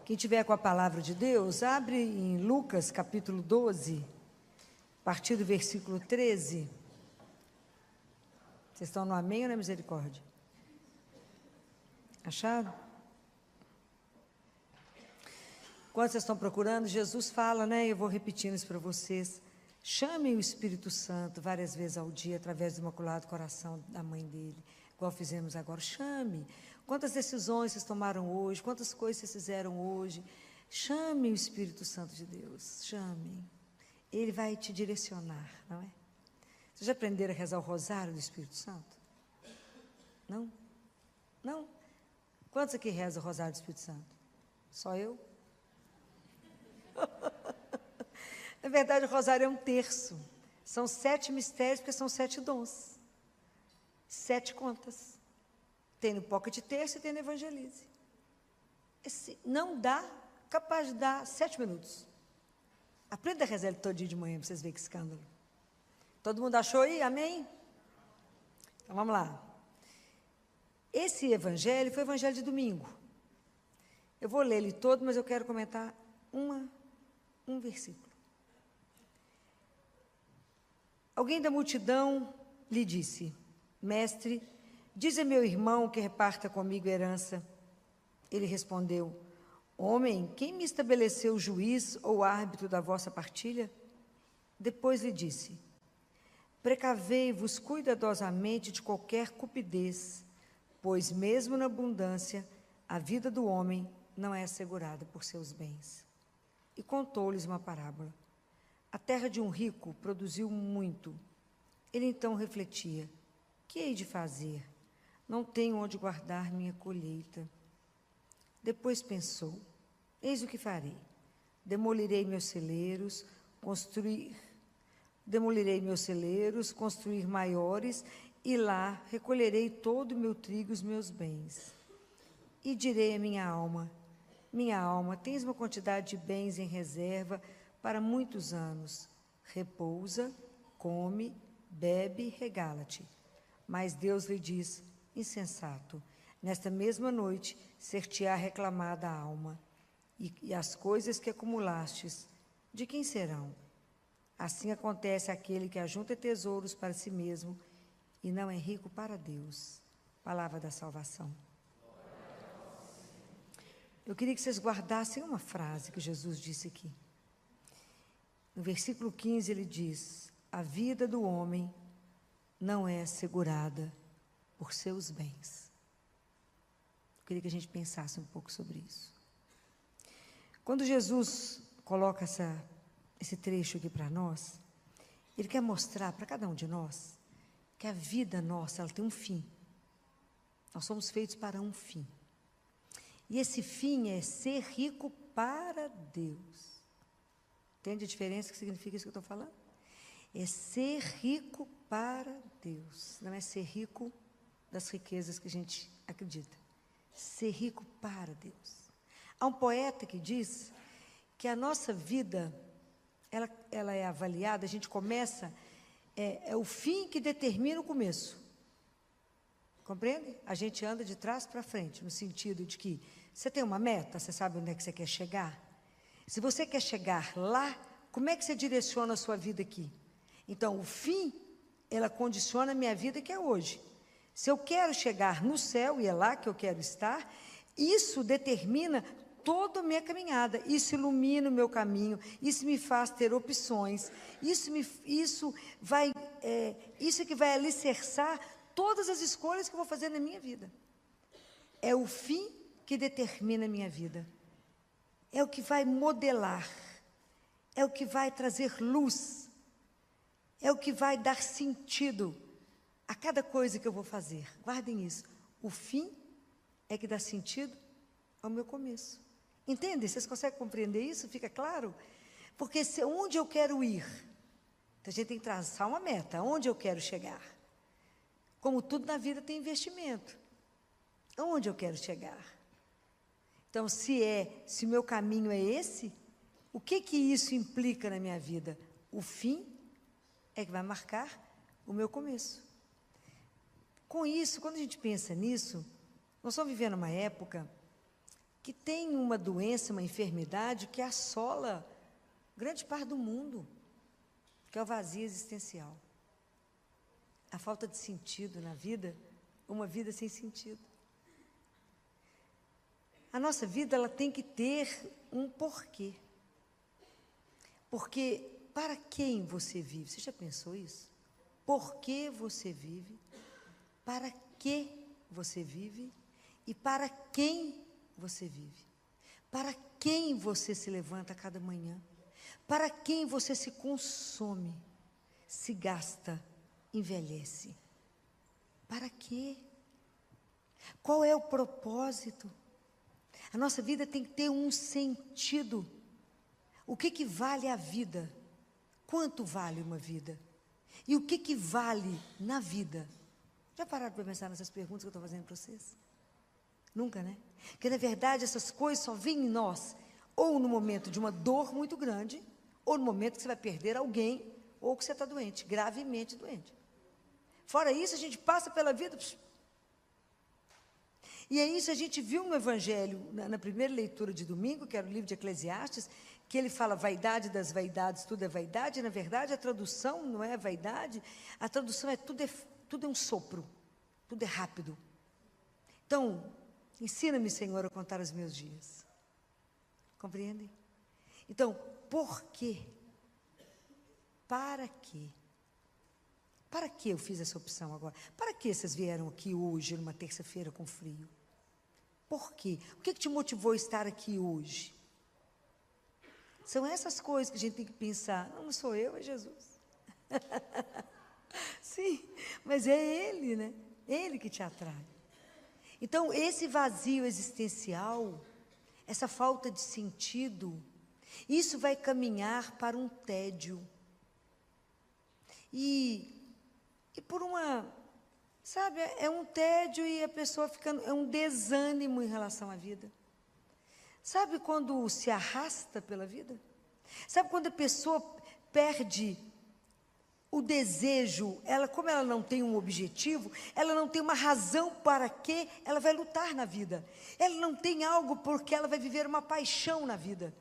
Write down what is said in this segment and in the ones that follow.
Quem tiver com a palavra de Deus, abre em Lucas, capítulo 12, a partir do versículo 13. Vocês estão no amém ou na misericórdia? Acharam? Quando vocês estão procurando, Jesus fala, né? Eu vou repetindo isso para vocês. Chamem o Espírito Santo várias vezes ao dia, através do Imaculado Coração da mãe dele, igual fizemos agora. Chame. Quantas decisões vocês tomaram hoje, quantas coisas vocês fizeram hoje. Chame o Espírito Santo de Deus, chame. Ele vai te direcionar, não é? Vocês já aprenderam a rezar o rosário do Espírito Santo? Não? Não? Quantos aqui rezam o rosário do Espírito Santo? Só eu? Na verdade, o rosário é um terço. São 7 mistérios, porque são 7 dons. 7 contas. Tem no Pocket Terço e tem no Evangelize. Não dá, capaz de dar 7 minutos. Aprenda a rezar ele todo dia de manhã, para vocês verem que escândalo. Todo mundo achou aí? Amém? Então, vamos lá. Esse evangelho foi o evangelho de domingo. Eu vou ler ele todo, mas eu quero comentar um versículo. Alguém da multidão lhe disse: Mestre, diz a meu irmão que reparta comigo a herança. Ele respondeu: Homem, quem me estabeleceu juiz ou árbitro da vossa partilha? Depois lhe disse: Precavei-vos cuidadosamente de qualquer cupidez, pois mesmo na abundância a vida do homem não é assegurada por seus bens. E contou-lhes uma parábola. A terra de um rico produziu muito. Ele então refletia: que hei de fazer? Não tenho onde guardar minha colheita. Depois pensou: eis o que farei. Demolirei meus celeiros, construir maiores, e lá recolherei todo o meu trigo e os meus bens. E direi à minha alma: minha alma, tens uma quantidade de bens em reserva para muitos anos. Repousa, come, bebe, regala-te. Mas Deus lhe diz: insensato, nesta mesma noite ser-te-á reclamada a alma, e as coisas que acumulastes, de quem serão? Assim acontece àquele que ajunta tesouros para si mesmo e não é rico para Deus. Palavra da salvação. Eu queria que vocês guardassem uma frase que Jesus disse aqui. No versículo 15 ele diz: a vida do homem não é assegurada por seus bens. Eu queria que a gente pensasse um pouco sobre isso. Quando Jesus coloca esse trecho aqui para nós, ele quer mostrar para cada um de nós que a vida nossa, ela tem um fim. Nós somos feitos para um fim. E esse fim é ser rico para Deus. Entende a diferença que significa isso que eu estou falando? É ser rico para Deus. Não é ser rico das riquezas que a gente acredita. Ser rico para Deus. Há um poeta que diz que a nossa vida, ela é avaliada, a gente começa, é o fim que determina o começo. Compreende? A gente anda de trás para frente, no sentido de que você tem uma meta, você sabe onde é que você quer chegar? Se você quer chegar lá, como é que você direciona a sua vida aqui? Então, o fim, ela condiciona a minha vida que é hoje. Se eu quero chegar no céu, e é lá que eu quero estar, isso determina toda a minha caminhada, isso ilumina o meu caminho, isso me faz ter opções, isso que vai alicerçar todas as escolhas que eu vou fazer na minha vida. É o fim que determina a minha vida. É o que vai modelar, é o que vai trazer luz, é o que vai dar sentido a cada coisa que eu vou fazer. Guardem isso. O fim é que dá sentido ao meu começo. Entendem? Vocês conseguem compreender isso? Fica claro? Porque onde eu quero ir? Então, a gente tem que traçar uma meta. Onde eu quero chegar? Como tudo na vida tem investimento. Onde eu quero chegar? Então, se o meu caminho é esse, o que isso implica na minha vida? O fim é que vai marcar o meu começo. Com isso, quando a gente pensa nisso, nós estamos vivendo uma época que tem uma doença, uma enfermidade que assola grande parte do mundo, que é o vazio existencial. A falta de sentido na vida, uma vida sem sentido. A nossa vida, ela tem que ter um porquê. Porque para quem você vive? Você já pensou isso? Por que você vive? Para que você vive? E para quem você vive? Para quem você se levanta a cada manhã? Para quem você se consome, se gasta, envelhece? Para quê? Qual é o propósito? A nossa vida tem que ter um sentido. O que vale a vida? Quanto vale uma vida? E o que vale na vida? Já pararam para pensar nessas perguntas que eu estou fazendo para vocês? Nunca, né? Porque, na verdade, essas coisas só vêm em nós, ou no momento de uma dor muito grande, ou no momento que você vai perder alguém, ou que você está doente, gravemente doente. Fora isso, a gente passa pela vida... E é isso, a gente viu no Evangelho, na primeira leitura de domingo, que era o livro de Eclesiastes, que ele fala vaidade das vaidades, tudo é vaidade, e, na verdade, a tradução não é vaidade, a tradução é tudo é um sopro, tudo é rápido. Então, ensina-me, Senhor, a contar os meus dias. Compreendem? Então, por quê? Para quê? Para que eu fiz essa opção agora? Para que vocês vieram aqui hoje, numa terça-feira com frio? Por quê? O que te motivou a estar aqui hoje? São essas coisas que a gente tem que pensar. Não sou eu, é Jesus. Sim, mas é Ele, né? Ele que te atrai. Então, esse vazio existencial, essa falta de sentido, isso vai caminhar para um tédio. E por uma, sabe, é um tédio e a pessoa fica, é um desânimo em relação à vida. Sabe quando se arrasta pela vida? Sabe quando a pessoa perde o desejo, como ela não tem um objetivo, ela não tem uma razão para que ela vai lutar na vida. Ela não tem algo porque ela vai viver uma paixão na vida.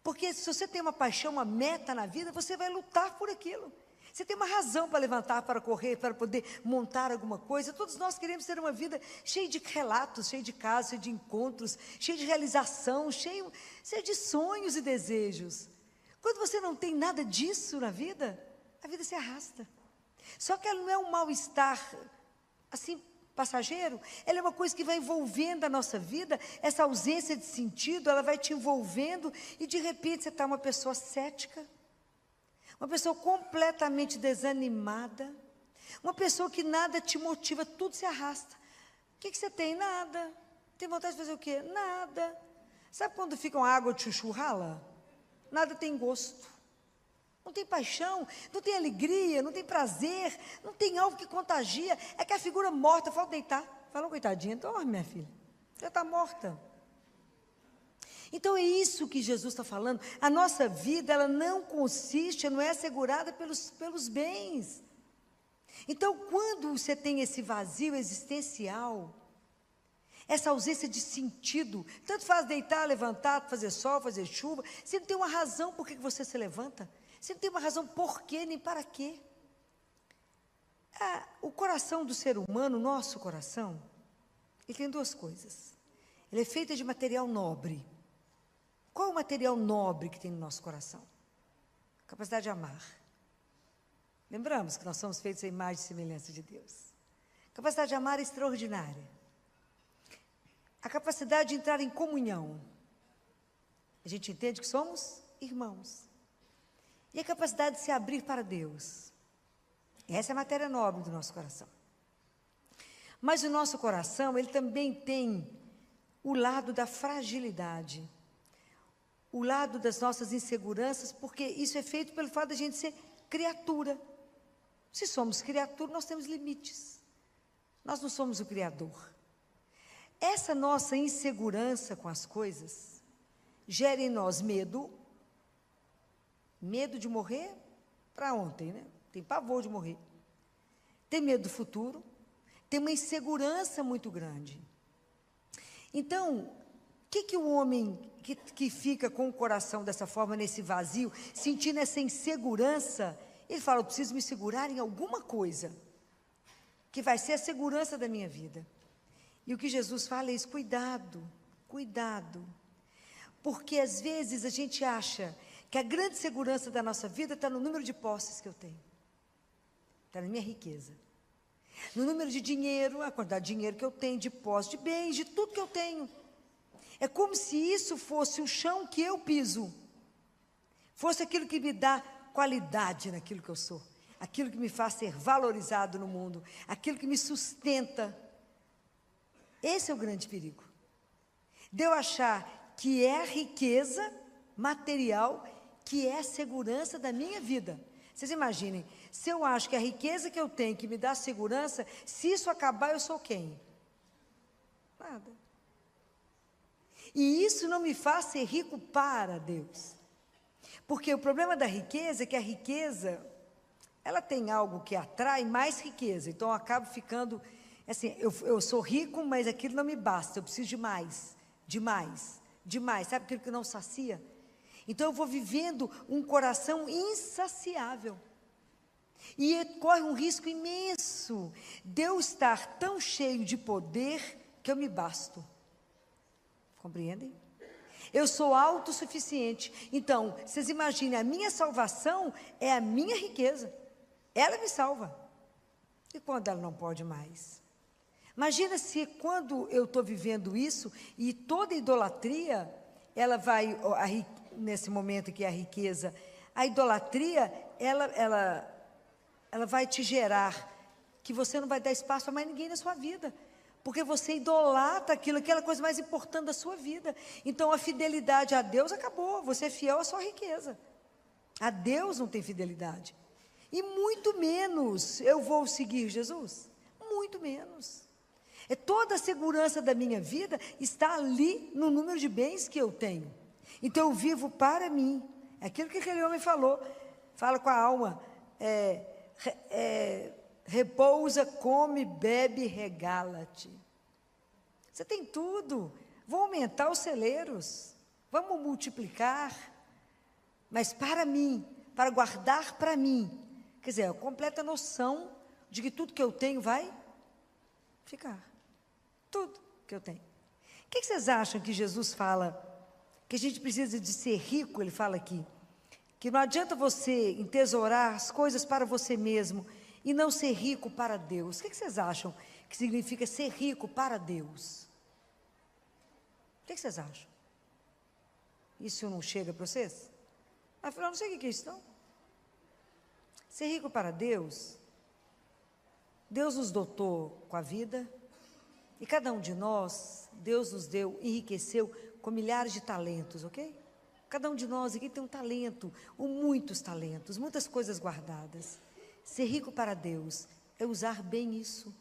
Porque se você tem uma paixão, uma meta na vida, você vai lutar por aquilo. Você tem uma razão para levantar, para correr, para poder montar alguma coisa. Todos nós queremos ter uma vida cheia de relatos, cheia de casos, cheia de encontros, cheia de realização, cheia de sonhos e desejos. Quando você não tem nada disso na vida, a vida se arrasta. Só que ela não é um mal-estar, assim, passageiro. Ela é uma coisa que vai envolvendo a nossa vida. Essa ausência de sentido, ela vai te envolvendo e, de repente, você está uma pessoa cética. Uma pessoa completamente desanimada, uma pessoa que nada te motiva, tudo se arrasta. O que você tem? Nada. Tem vontade de fazer o quê? Nada. Sabe quando fica uma água de chuchu rala? Nada tem gosto. Não tem paixão, não tem alegria, não tem prazer, não tem algo que contagia. É que a figura morta, falta deitar. Falou, coitadinha, dorme, minha filha. Você está morta. Então é isso que Jesus está falando. A nossa vida, ela não consiste, não é assegurada pelos bens. Então, quando você tem esse vazio existencial, essa ausência de sentido, tanto faz deitar, levantar, fazer sol, fazer chuva, você não tem uma razão por que você se levanta, você não tem uma razão por quê, nem para quê. O coração do ser humano, nosso coração, ele tem duas coisas. Ele é feito de material nobre. Qual é o material nobre que tem no nosso coração? A capacidade de amar. Lembramos que nós somos feitos à imagem e semelhança de Deus. A capacidade de amar é extraordinária. A capacidade de entrar em comunhão. A gente entende que somos irmãos. E a capacidade de se abrir para Deus. Essa é a matéria nobre do nosso coração. Mas o nosso coração, ele também tem o lado da fragilidade. O lado das nossas inseguranças, porque isso é feito pelo fato de a gente ser criatura. Se somos criatura, nós temos limites. Nós não somos o Criador. Essa nossa insegurança com as coisas gera em nós medo de morrer para ontem, né? Tem pavor de morrer. Tem medo do futuro, tem uma insegurança muito grande. Então, que o homem que fica com o coração dessa forma, nesse vazio, sentindo essa insegurança, ele fala, eu preciso me segurar em alguma coisa, que vai ser a segurança da minha vida. E o que Jesus fala é isso, cuidado, cuidado. Porque às vezes a gente acha que a grande segurança da nossa vida está no número de posses que eu tenho. Está na minha riqueza. No número de dinheiro, a quantidade de dinheiro que eu tenho, de posse, de bens, de tudo que eu tenho. É como se isso fosse o chão que eu piso. Fosse aquilo que me dá qualidade naquilo que eu sou. Aquilo que me faz ser valorizado no mundo. Aquilo que me sustenta. Esse é o grande perigo. De eu achar que é a riqueza material, que é a segurança da minha vida. Vocês imaginem, se eu acho que a riqueza que eu tenho, que me dá segurança, se isso acabar, eu sou quem? Nada. E isso não me faz ser rico para Deus. Porque o problema da riqueza é que a riqueza, ela tem algo que atrai mais riqueza. Então, eu acabo ficando, assim, eu sou rico, mas aquilo não me basta, eu preciso de mais, de mais, de mais. Sabe aquilo que não sacia? Então, eu vou vivendo um coração insaciável. E corre um risco imenso de eu estar tão cheio de poder que eu me basto. Compreendem? Eu sou autossuficiente. Então, vocês imaginem, a minha salvação é a minha riqueza. Ela me salva. E quando ela não pode mais? Imagina se quando eu estou vivendo isso, e toda idolatria, ela vai, nesse momento que é a riqueza, a idolatria, ela vai te gerar que você não vai dar espaço para mais ninguém na sua vida. Porque você idolatra aquilo, aquela coisa mais importante da sua vida. Então, a fidelidade a Deus acabou. Você é fiel à sua riqueza. A Deus não tem fidelidade. E muito menos eu vou seguir Jesus. Muito menos. Toda a segurança da minha vida está ali no número de bens que eu tenho. Então, eu vivo para mim. É aquilo que aquele homem falou. Fala com a alma. Repousa, come, bebe, regala-te. Você tem tudo. Vou aumentar os celeiros. Vamos multiplicar. Mas para mim, para guardar para mim. Quer dizer, a completa noção de que tudo que eu tenho vai ficar. Tudo que eu tenho. O que vocês acham que Jesus fala? Que a gente precisa de ser rico, ele fala aqui. Que não adianta você entesourar as coisas para você mesmo e não ser rico para Deus. O que vocês acham que significa ser rico para Deus? O que vocês acham? Isso não chega para vocês? Afinal, não sei o que é isso, não. Ser rico para Deus, Deus nos dotou com a vida, e cada um de nós, Deus nos deu, enriqueceu com milhares de talentos, ok? Cada um de nós aqui tem um talento, ou muitos talentos, muitas coisas guardadas. Ser rico para Deus é usar bem isso,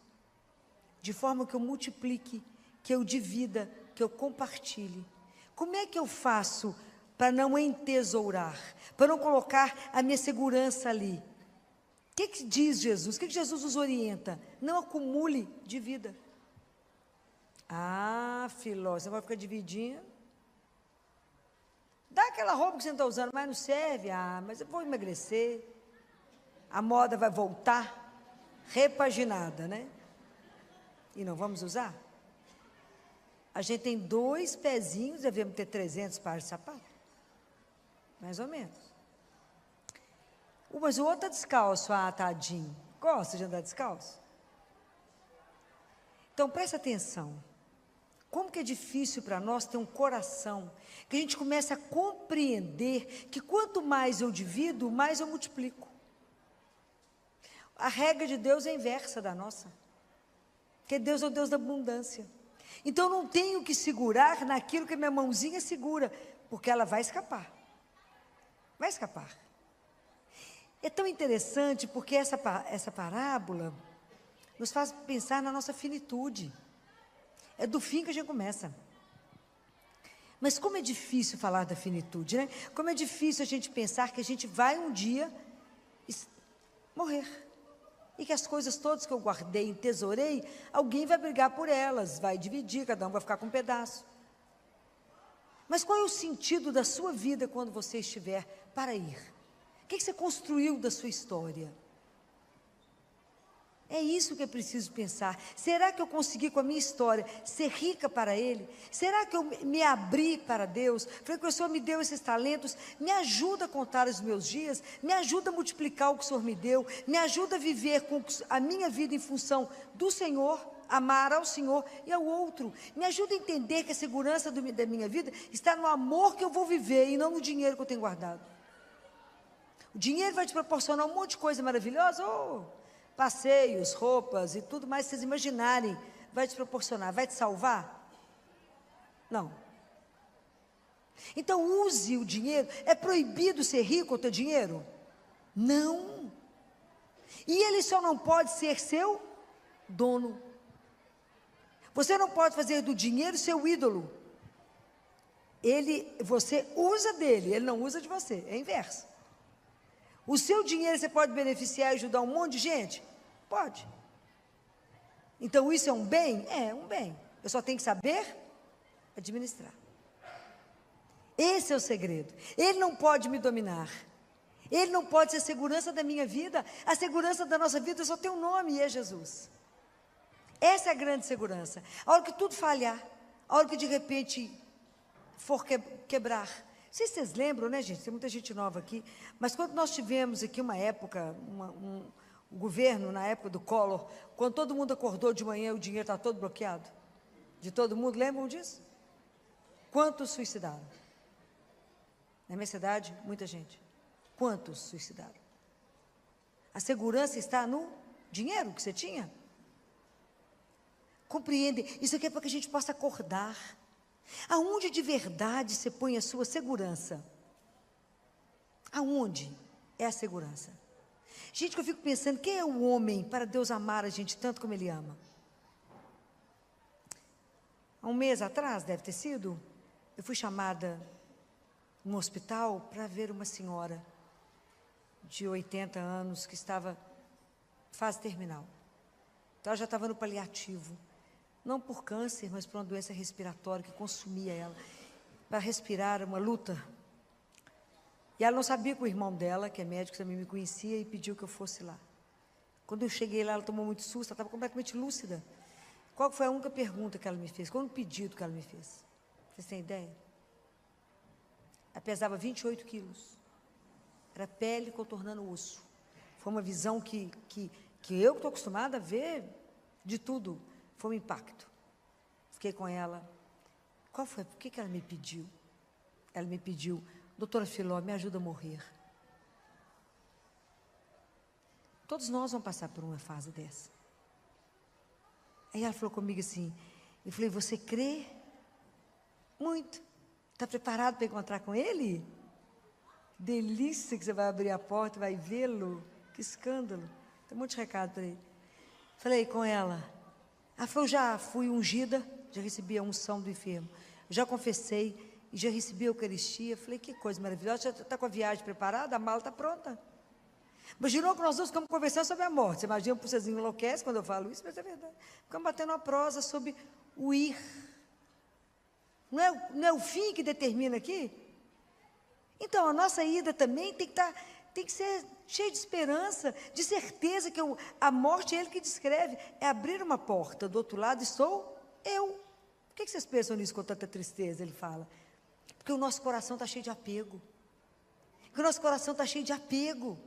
de forma que eu multiplique, que eu divida, que eu compartilhe. Como é que eu faço para não entesourar, para não colocar a minha segurança ali? O que diz Jesus? O que Jesus nos orienta? Não acumule de vida. Ah, filó, você vai ficar dividindo? Dá aquela roupa que você não está usando, mas não serve. Ah, mas eu vou emagrecer. A moda vai voltar repaginada, né? E não vamos usar? A gente tem 2 pezinhos, devemos ter 300 pares de sapato. Mais ou menos. Mas o outro está descalço, tadinho. Gosta de andar descalço? Então, presta atenção. Como que é difícil para nós ter um coração, que a gente começa a compreender que quanto mais eu divido, mais eu multiplico. A regra de Deus é inversa da nossa. Porque Deus é o Deus da abundância. Então, eu não tenho que segurar naquilo que minha mãozinha segura, porque ela vai escapar. Vai escapar. É tão interessante, porque essa parábola nos faz pensar na nossa finitude. É do fim que a gente começa. Mas como é difícil falar da finitude, né? Como é difícil a gente pensar que a gente vai um dia morrer. E que as coisas todas que eu guardei, entesourei, alguém vai brigar por elas, vai dividir, cada um vai ficar com um pedaço. Mas qual é o sentido da sua vida quando você estiver para ir? O que você construiu da sua história? É isso que é preciso pensar. Será que eu consegui com a minha história ser rica para Ele? Será que eu me abri para Deus? Falei que o Senhor me deu esses talentos, me ajuda a contar os meus dias, me ajuda a multiplicar o que o Senhor me deu, me ajuda a viver com a minha vida em função do Senhor, amar ao Senhor e ao outro. Me ajuda a entender que a segurança da minha vida está no amor que eu vou viver e não no dinheiro que eu tenho guardado. O dinheiro vai te proporcionar um monte de coisa maravilhosa, passeios, roupas e tudo mais que vocês imaginarem, vai te proporcionar, vai te salvar? Não. Então use o dinheiro. É proibido ser rico ou ter dinheiro? Não. E ele só não pode ser seu dono. Você não pode fazer do dinheiro seu ídolo. Você usa dele, ele não usa de você, é inverso. O seu dinheiro você pode beneficiar e ajudar um monte de gente? Pode. Então isso é um bem? É um bem. Eu só tenho que saber administrar. Esse é o segredo. Ele não pode me dominar. Ele não pode ser a segurança da minha vida. A segurança da nossa vida só tem um nome e é Jesus. Essa é a grande segurança. A hora que tudo falhar, a hora que de repente for quebrar. Não sei se vocês lembram, né, gente? Tem muita gente nova aqui. Mas quando nós tivemos aqui uma época, o governo, na época do Collor, quando todo mundo acordou de manhã, o dinheiro está todo bloqueado. De todo mundo, lembram disso? Quantos suicidaram? Na minha cidade, muita gente. Quantos suicidaram? A segurança está no dinheiro que você tinha. Compreende? Isso aqui é para que a gente possa acordar. Aonde de verdade você põe a sua segurança? Aonde é a segurança? Gente, que eu fico pensando, quem é o homem para Deus amar a gente tanto como Ele ama? Há um mês atrás, deve ter sido, eu fui chamada no hospital para ver uma senhora de 80 anos que estava em fase terminal. Então, ela já estava no paliativo. Não por câncer, mas por uma doença respiratória que consumia ela. Para respirar, uma luta. E ela não sabia que o irmão dela, que é médico, também me conhecia e pediu que eu fosse lá. Quando eu cheguei lá, ela tomou muito susto, ela estava completamente lúcida. Qual foi a única pergunta que ela me fez? Qual o pedido que ela me fez? Vocês têm ideia? Ela pesava 28 quilos. Era pele contornando osso. Foi uma visão que eu que estou acostumada a ver de tudo. Foi um impacto. Fiquei com ela. Qual foi? Por que ela me pediu? Ela me pediu, doutora Filó, me ajuda a morrer. Todos nós vamos passar por uma fase dessa. Aí ela falou comigo assim, eu falei, você crê? Muito. Está preparado para encontrar com ele? Delícia que você vai abrir a porta e vai vê-lo. Que escândalo. Tem um monte de recado para ele. Falei com ela. Eu já fui ungida, já recebi a unção do enfermo. Já confessei e já recebi a Eucaristia. Falei, que coisa maravilhosa. Já está com a viagem preparada? A mala está pronta. Imaginou que nós dois ficamos conversando sobre a morte. Você imagina, vocês enlouquecem quando eu falo isso, mas é verdade. Ficamos batendo uma prosa sobre o ir. Não é o fim que determina aqui? Então, a nossa ida também tem que ser cheia de esperança, de certeza que a morte é Ele que descreve. É abrir uma porta, do outro lado estou eu. Por que vocês pensam nisso com tanta tristeza? Ele fala. Porque o nosso coração está cheio de apego. Porque o nosso coração está cheio de apego.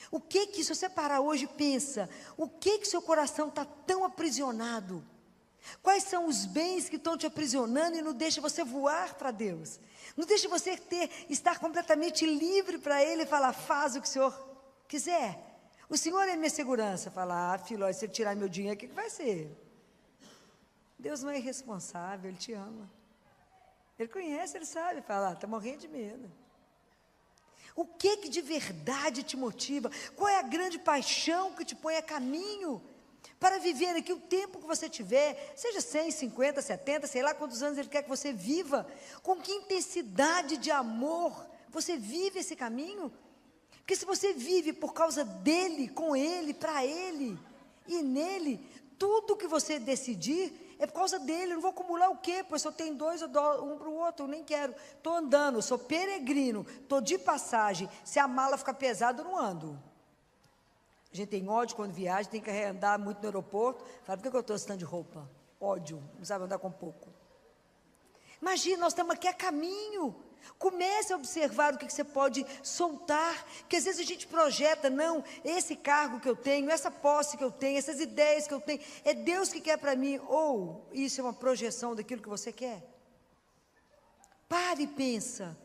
O que se você parar hoje e pensa, o que seu coração está tão aprisionado? Quais são os bens que estão te aprisionando e não deixam você voar para Deus? Não deixa você estar completamente livre para Ele e falar, faz o que o Senhor quiser. O Senhor é minha segurança. Falar, filho, se Ele tirar meu dinheiro, o que vai ser? Deus não é irresponsável, Ele te ama. Ele conhece, Ele sabe. Fala, está morrendo de medo. O que de verdade te motiva? Qual é a grande paixão que te põe a caminho para viver aqui o tempo que você tiver, seja 100, 50, 70, sei lá quantos anos Ele quer que você viva, com que intensidade de amor você vive esse caminho? Porque se você vive por causa dEle, com Ele, para Ele e nele, tudo que você decidir é por causa dele. Eu não vou acumular o quê? Pois se eu tenho dois, eu dou um para o outro, eu nem quero. Estou andando, eu sou peregrino, estou de passagem. Se a mala ficar pesada, eu não ando. A gente tem ódio quando viaja, tem que andar muito no aeroporto. Fala, por que eu estou assim de roupa? Ódio, não sabe andar com pouco. Imagina, nós estamos aqui a caminho. Comece a observar o que você pode soltar, porque às vezes a gente projeta, não, esse cargo que eu tenho, essa posse que eu tenho, essas ideias que eu tenho, é Deus que quer para mim, ou isso é uma projeção daquilo que você quer? Pare e pensa,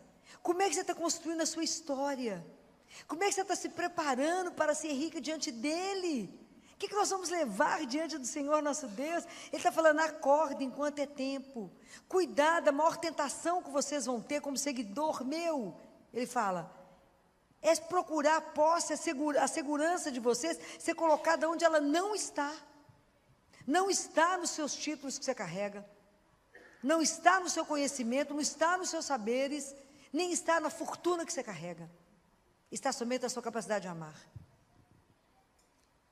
como é que você está construindo a sua história? Como é que você está se preparando para ser rica diante dEle? O que nós vamos levar diante do Senhor nosso Deus? Ele está falando, acorda enquanto é tempo. Cuidado da maior tentação que vocês vão ter como seguidor meu. Ele fala, é procurar a posse, a segurança de vocês, ser colocada onde ela não está. Não está nos seus títulos que você carrega. Não está no seu conhecimento, não está nos seus saberes, nem está na fortuna que você carrega. Está somente na sua capacidade de amar.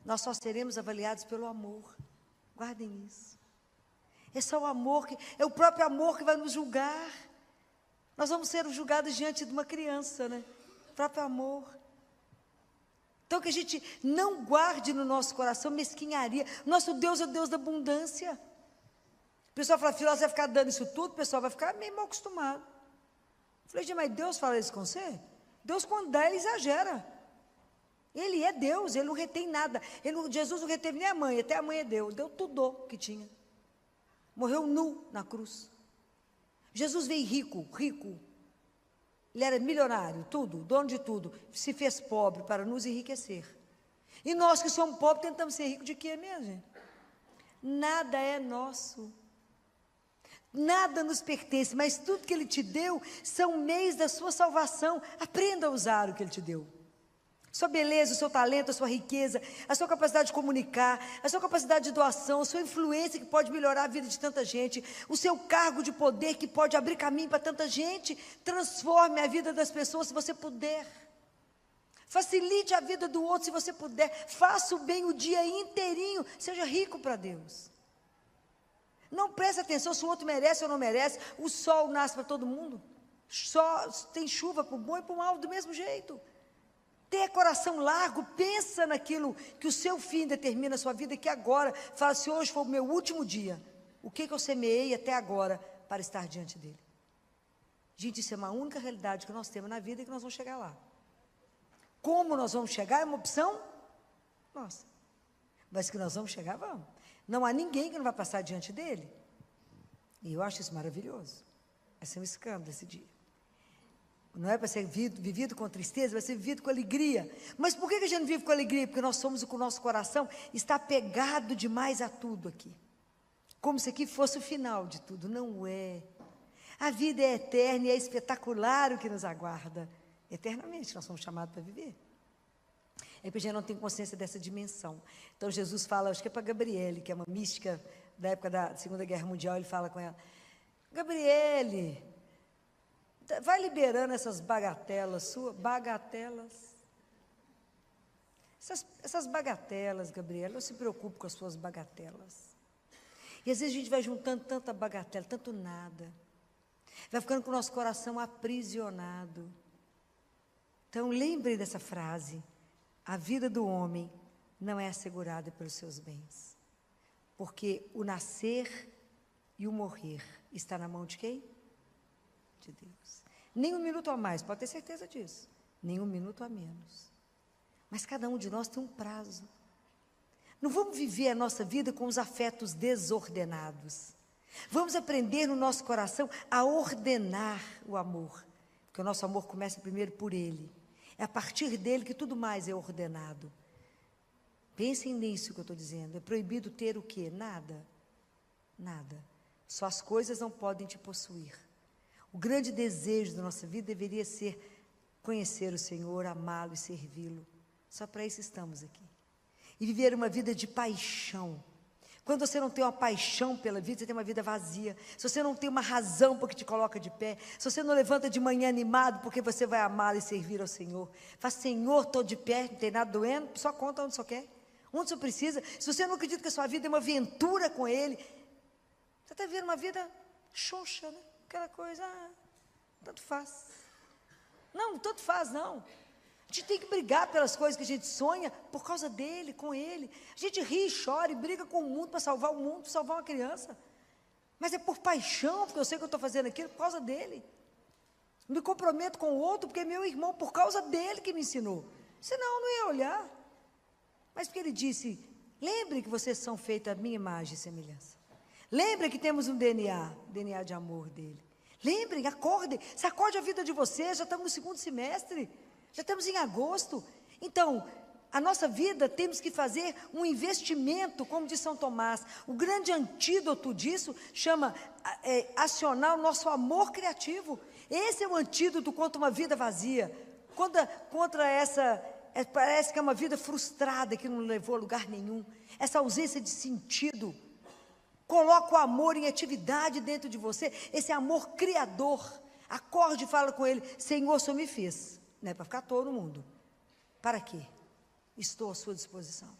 Nós só seremos avaliados pelo amor. Guardem isso. É só o amor, é o próprio amor que vai nos julgar. Nós vamos ser julgados diante de uma criança, né? O próprio amor. Então que a gente não guarde no nosso coração mesquinharia. Nosso Deus é o Deus da abundância. O pessoal fala, filho, você vai ficar dando isso tudo, o pessoal vai ficar meio mal acostumado. Eu falei, gente, mas Deus fala isso com você? Deus quando dá, Ele exagera. Ele é Deus, Ele não retém nada. Jesus não reteve nem a mãe, até a mãe é Deus. Deu tudo que tinha. Morreu nu na cruz. Jesus veio rico. Ele era milionário, tudo, dono de tudo. Se fez pobre para nos enriquecer. E nós que somos pobres tentamos ser ricos de quê mesmo, gente? Nada é nosso. Nada nos pertence, mas tudo que Ele te deu são meios da sua salvação. Aprenda a usar o que Ele te deu. Sua beleza, o seu talento, a sua riqueza, a sua capacidade de comunicar, a sua capacidade de doação, a sua influência que pode melhorar a vida de tanta gente, o seu cargo de poder que pode abrir caminho para tanta gente. Transforme a vida das pessoas se você puder. Facilite a vida do outro se você puder. Faça o bem o dia inteirinho. Seja rico para Deus. Não preste atenção se o outro merece ou não merece. O sol nasce para todo mundo. Só tem chuva para o bom e para o mal do mesmo jeito. Tenha coração largo, pensa naquilo que o seu fim determina a sua vida, que agora, fala, se hoje for o meu último dia, o que eu semeei até agora para estar diante dele? Gente, isso é uma única realidade que nós temos na vida e que nós vamos chegar lá. Como nós vamos chegar é uma opção nossa. Mas que nós vamos chegar, vamos. Não há ninguém que não vai passar diante dele. E eu acho isso maravilhoso. Vai ser um escândalo esse dia. Não é para ser vivido com tristeza, vai ser vivido com alegria. Mas por que a gente não vive com alegria? Porque nós somos com o nosso coração está pegado demais a tudo aqui. Como se aqui fosse o final de tudo. Não é. A vida é eterna e é espetacular o que nos aguarda. Eternamente nós somos chamados para viver. É porque a gente não tem consciência dessa dimensão. Então Jesus fala, acho que é para Gabriele, que é uma mística da época da Segunda Guerra Mundial, ele fala com ela, Gabriele, vai liberando essas bagatelas suas, essas bagatelas, Gabriela, não se preocupe com as suas bagatelas. E às vezes a gente vai juntando tanta bagatela, tanto nada, vai ficando com o nosso coração aprisionado. Então lembre dessa frase, a vida do homem não é assegurada pelos seus bens, porque o nascer e o morrer está na mão de quem? De Deus. Nem um minuto a mais, pode ter certeza disso. Nem um minuto a menos. Mas cada um de nós tem um prazo. Não vamos viver a nossa vida com os afetos desordenados. Vamos aprender no nosso coração a ordenar o amor. Porque o nosso amor começa primeiro por Ele. É a partir dele que tudo mais é ordenado. Pensem nisso que eu estou dizendo. É proibido ter o quê? Nada. Nada. Só as coisas não podem te possuir. O grande desejo da nossa vida deveria ser conhecer o Senhor, amá-lo e servi-lo. Só para isso estamos aqui. E viver uma vida de paixão. Quando você não tem uma paixão pela vida, você tem uma vida vazia. Se você não tem uma razão porque te coloca de pé, se você não levanta de manhã animado porque você vai amá-lo e servir ao Senhor. Faz, Senhor, estou de pé, não tem nada doendo, só conta onde só quer. Onde você precisa. Se você não acredita que a sua vida é uma aventura com Ele, Você está vivendo uma vida xoxa, né? Aquela coisa, tanto faz. Não, tanto faz, não. A gente tem que brigar pelas coisas que a gente sonha por causa dele, com ele. A gente ri, chora e briga com o mundo para salvar o mundo, para salvar uma criança. Mas é por paixão, porque eu sei que eu estou fazendo aquilo por causa dele. Me comprometo com o outro porque é meu irmão, por causa dele que me ensinou. Senão eu não ia olhar. Mas porque ele disse, lembre que vocês são feitos à minha imagem e semelhança. Lembre que temos um DNA de amor dele. Lembrem, acordem, se acorde a vida de vocês, já estamos no segundo semestre, já estamos em agosto. Então, a nossa vida temos que fazer um investimento, como diz São Tomás. O grande antídoto disso chama acionar o nosso amor criativo. Esse é o antídoto contra uma vida vazia, contra essa, parece que é uma vida frustrada, que não levou a lugar nenhum, essa ausência de sentido. Coloca o amor em atividade dentro de você, esse amor criador. Acorde e fala com ele, Senhor, o Senhor me fez, não é para ficar à toa no mundo. Para quê? Estou à sua disposição.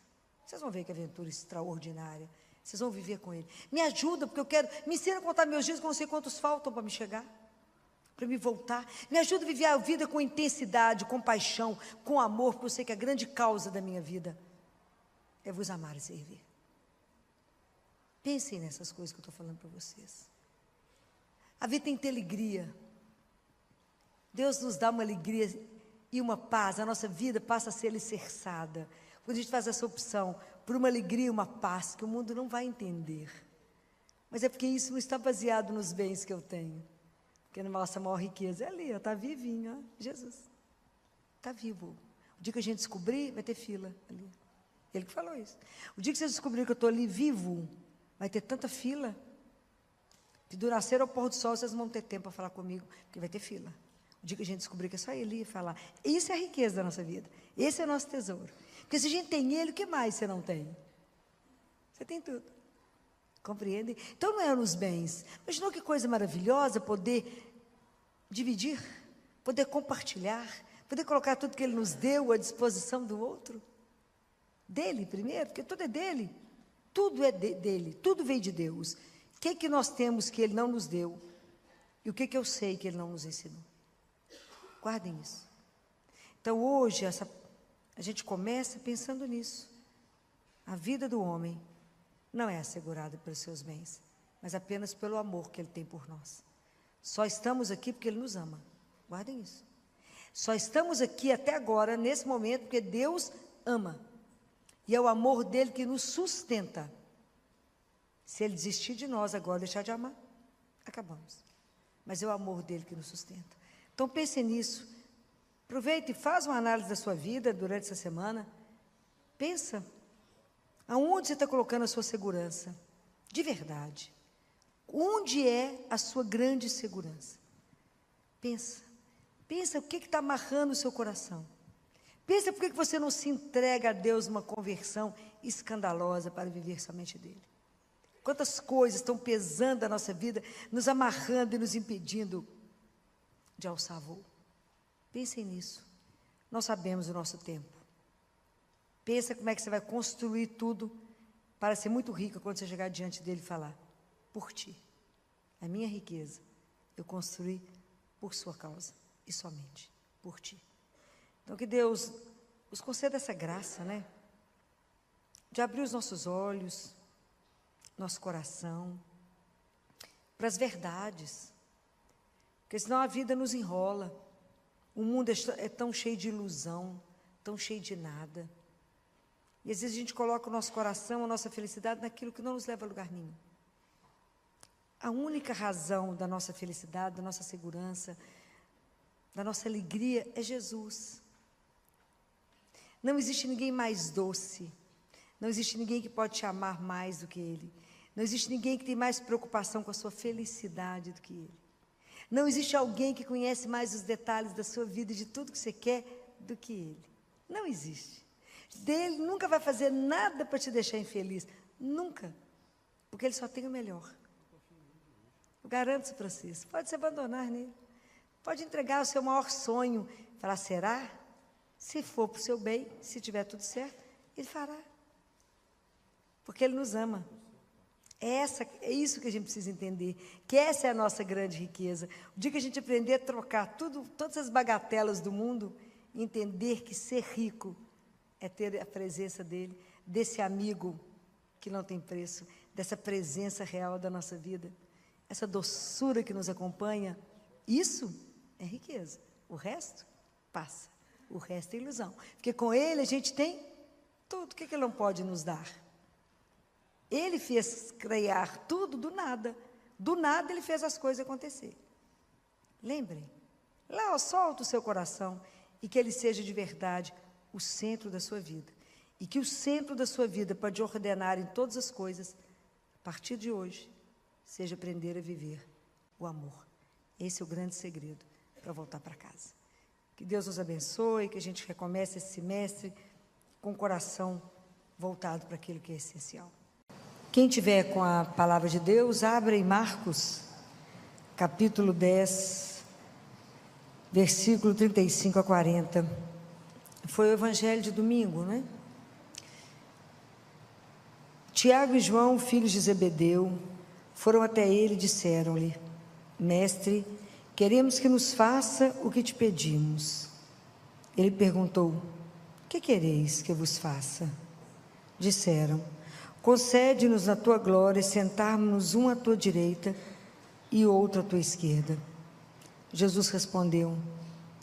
Vocês vão ver que aventura extraordinária. Vocês vão viver com ele. Me ajuda, porque eu quero, me ensina a contar meus dias, que eu não sei quantos faltam para me chegar, para me voltar. Me ajuda a viver a vida com intensidade, com paixão, com amor, porque eu sei que a grande causa da minha vida é vos amar e servir. Pensem nessas coisas que eu estou falando para vocês. A vida tem que ter alegria. Deus nos dá uma alegria e uma paz. A nossa vida passa a ser alicerçada. Quando a gente faz essa opção por uma alegria e uma paz que o mundo não vai entender. Mas é porque isso não está baseado nos bens que eu tenho. Porque a nossa maior riqueza é ali, está vivinho, ó, Jesus. Está vivo. O dia que a gente descobrir, vai ter fila ali. Ele que falou isso. O dia que vocês descobrirem que eu estou ali vivo, vai ter tanta fila, que do nascer ao pôr do sol, vocês não vão ter tempo para falar comigo, porque vai ter fila. O dia que a gente descobrir que é só ele ia falar. Isso é a riqueza da nossa vida. Esse é o nosso tesouro. Porque se a gente tem ele, o que mais você não tem? Você tem tudo. Compreende? Então não é nos bens. Imaginou que coisa maravilhosa poder dividir, poder compartilhar, poder colocar tudo que ele nos deu à disposição do outro. Dele primeiro, porque tudo é dele. Tudo é dele, tudo veio de Deus. O que nós temos que ele não nos deu? E o que eu sei que ele não nos ensinou? Guardem isso. Então hoje, a gente começa pensando nisso. A vida do homem não é assegurada pelos seus bens, mas apenas pelo amor que ele tem por nós. Só estamos aqui porque ele nos ama. Guardem isso. Só estamos aqui até agora, nesse momento, porque Deus ama. E é o amor dele que nos sustenta. Se ele desistir de nós agora, deixar de amar, acabamos. Mas é o amor dele que nos sustenta. Então pense nisso. Aproveite e faz uma análise da sua vida durante essa semana. Pensa. Aonde você está colocando a sua segurança? De verdade. Onde é a sua grande segurança? Pensa. Pensa o que está amarrando o seu coração. Pensa por que você não se entrega a Deus uma conversão escandalosa para viver somente dele. Quantas coisas estão pesando a nossa vida, nos amarrando e nos impedindo de alçar voo. Pensem nisso. Nós sabemos o nosso tempo. Pensa como é que você vai construir tudo para ser muito rica quando você chegar diante dele e falar, por ti, a minha riqueza, eu construí por sua causa e somente por ti. Então, que Deus nos conceda essa graça, né? De abrir os nossos olhos, nosso coração, para as verdades. Porque senão a vida nos enrola. O mundo é tão cheio de ilusão, tão cheio de nada. E às vezes a gente coloca o nosso coração, a nossa felicidade naquilo que não nos leva a lugar nenhum. A única razão da nossa felicidade, da nossa segurança, da nossa alegria é Jesus. Não existe ninguém mais doce. Não existe ninguém que pode te amar mais do que Ele. Não existe ninguém que tem mais preocupação com a sua felicidade do que Ele. Não existe alguém que conhece mais os detalhes da sua vida e de tudo que você quer do que Ele. Não existe. Ele nunca vai fazer nada para te deixar infeliz. Nunca. Porque Ele só tem o melhor. Eu garanto isso para vocês. Pode se abandonar nele. Pode entregar o seu maior sonho. Falar, será? Se for para o seu bem, se tiver tudo certo, Ele fará. Porque Ele nos ama. É isso que a gente precisa entender, que essa é a nossa grande riqueza. O dia que a gente aprender a trocar todas as bagatelas do mundo, entender que ser rico é ter a presença dele, desse amigo que não tem preço, dessa presença real da nossa vida, essa doçura que nos acompanha, isso é riqueza. O resto passa, o resto é ilusão. Porque com ele a gente tem tudo. O que ele não pode nos dar? Ele fez criar tudo do nada. Do nada ele fez as coisas acontecer. Lembrem, lá solta o seu coração e que ele seja de verdade o centro da sua vida. E que o centro da sua vida, para te ordenar em todas as coisas, a partir de hoje, seja aprender a viver o amor. Esse é o grande segredo para voltar para casa. Que Deus nos abençoe, que a gente recomece esse semestre com o coração voltado para aquilo que é essencial. Quem tiver com a palavra de Deus, abra em Marcos, capítulo 10, versículo 35 a 40. Foi o evangelho de domingo, né? Tiago e João, filhos de Zebedeu, foram até ele e disseram-lhe: Mestre, queremos que nos faça o que te pedimos. Ele perguntou: que quereis que eu vos faça? Disseram: concede-nos na tua glória sentarmos-nos um à tua direita e outro à tua esquerda. Jesus respondeu: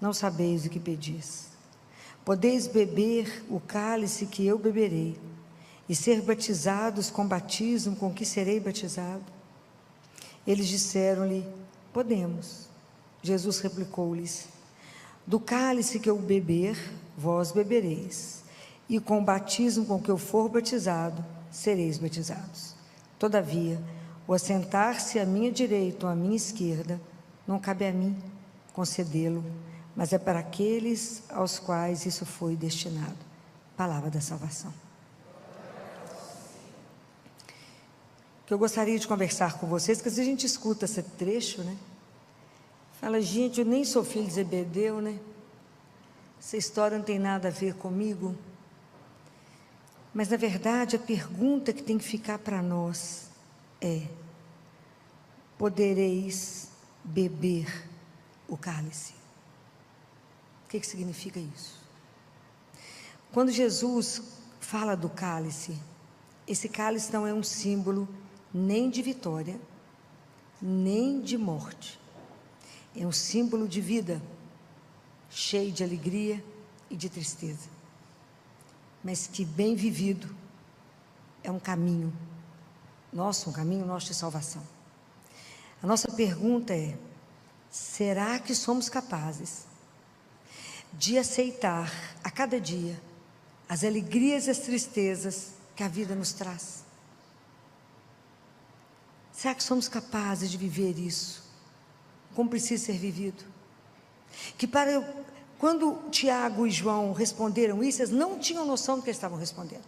não sabeis o que pedis. Podeis beber o cálice que eu beberei e ser batizados com batismo com que serei batizado? Eles disseram-lhe: podemos. Jesus replicou-lhes: do cálice que eu beber, vós bebereis, e com o batismo com que eu for batizado, sereis batizados. Todavia, o assentar-se à minha direita ou à minha esquerda, não cabe a mim concedê-lo, mas é para aqueles aos quais isso foi destinado. Palavra da salvação. Que eu gostaria de conversar com vocês, que às vezes a gente escuta esse trecho, né? Fala: gente, eu nem sou filho de Zebedeu, né? Essa história não tem nada a ver comigo. Mas, na verdade, a pergunta que tem que ficar para nós é: podereis beber o cálice? O que significa isso? Quando Jesus fala do cálice, esse cálice não é um símbolo nem de vitória, nem de morte. É um símbolo de vida, cheio de alegria e de tristeza, mas que, bem vivido, é um caminho nosso de salvação. A nossa pergunta é: será que somos capazes de aceitar a cada dia as alegrias e as tristezas que a vida nos traz? Será que somos capazes de viver isso como precisa ser vivido? Quando Tiago e João responderam isso, eles não tinham noção do que eles estavam respondendo.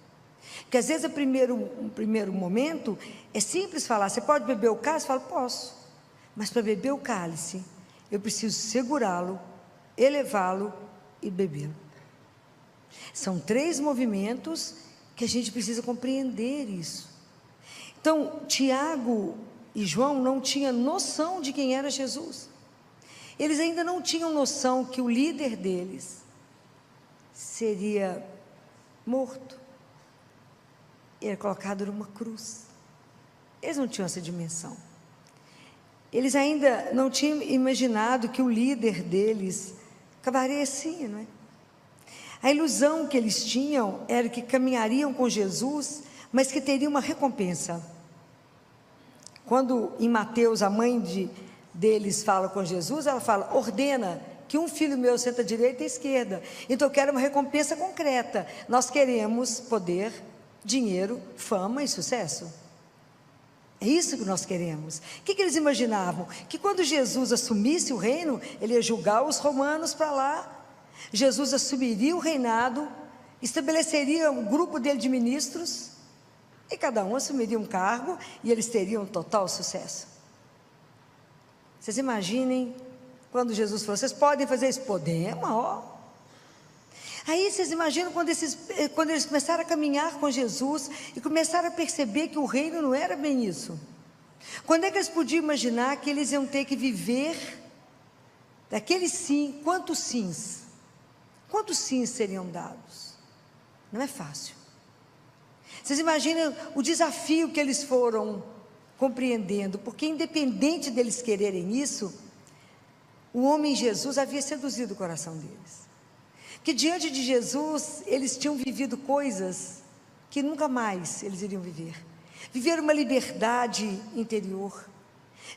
Porque às vezes, um primeiro momento, é simples falar: você pode beber o cálice? Fala: posso. Mas para beber o cálice, eu preciso segurá-lo, elevá-lo e bebê-lo. São 3 movimentos que a gente precisa compreender isso. Então, Tiago e João não tinham noção de quem era Jesus. Eles ainda não tinham noção que o líder deles seria morto, era colocado numa cruz. Eles não tinham essa dimensão. Eles ainda não tinham imaginado que o líder deles acabaria assim, não é? A ilusão que eles tinham era que caminhariam com Jesus, mas que teriam uma recompensa. Quando em Mateus a mãe deles fala com Jesus, ela fala: ordena que um filho meu senta à direita e à esquerda. Então eu quero uma recompensa concreta. Nós queremos poder, dinheiro, fama e sucesso. É isso que nós queremos. O que eles imaginavam? Que quando Jesus assumisse o reino, ele ia julgar os romanos para lá. Jesus assumiria o reinado, estabeleceria um grupo dele de ministros, e cada um assumiria um cargo, e eles teriam total sucesso. Vocês imaginem quando Jesus falou: vocês podem fazer isso? Podemos, ó. Aí vocês imaginam quando eles começaram a caminhar com Jesus e começaram a perceber que o reino não era bem isso. Quando é que eles podiam imaginar que eles iam ter que viver daquele sim? Quantos sims? Quantos sims seriam dados? Não é fácil. Vocês imaginam o desafio que eles foram compreendendo, porque independente deles quererem isso, o homem Jesus havia seduzido o coração deles. Que diante de Jesus, eles tinham vivido coisas que nunca mais eles iriam viver. Viveram uma liberdade interior,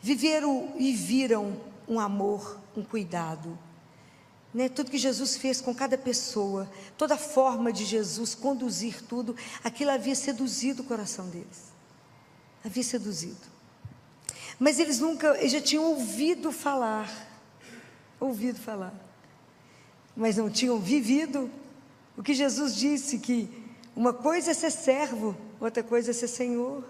viveram e viram um amor, um cuidado, né? Tudo que Jesus fez com cada pessoa, toda a forma de Jesus conduzir tudo, aquilo havia seduzido o coração deles, havia seduzido. Mas eles já tinham ouvido falar, mas não tinham vivido o que Jesus disse, que uma coisa é ser servo, outra coisa é ser senhor.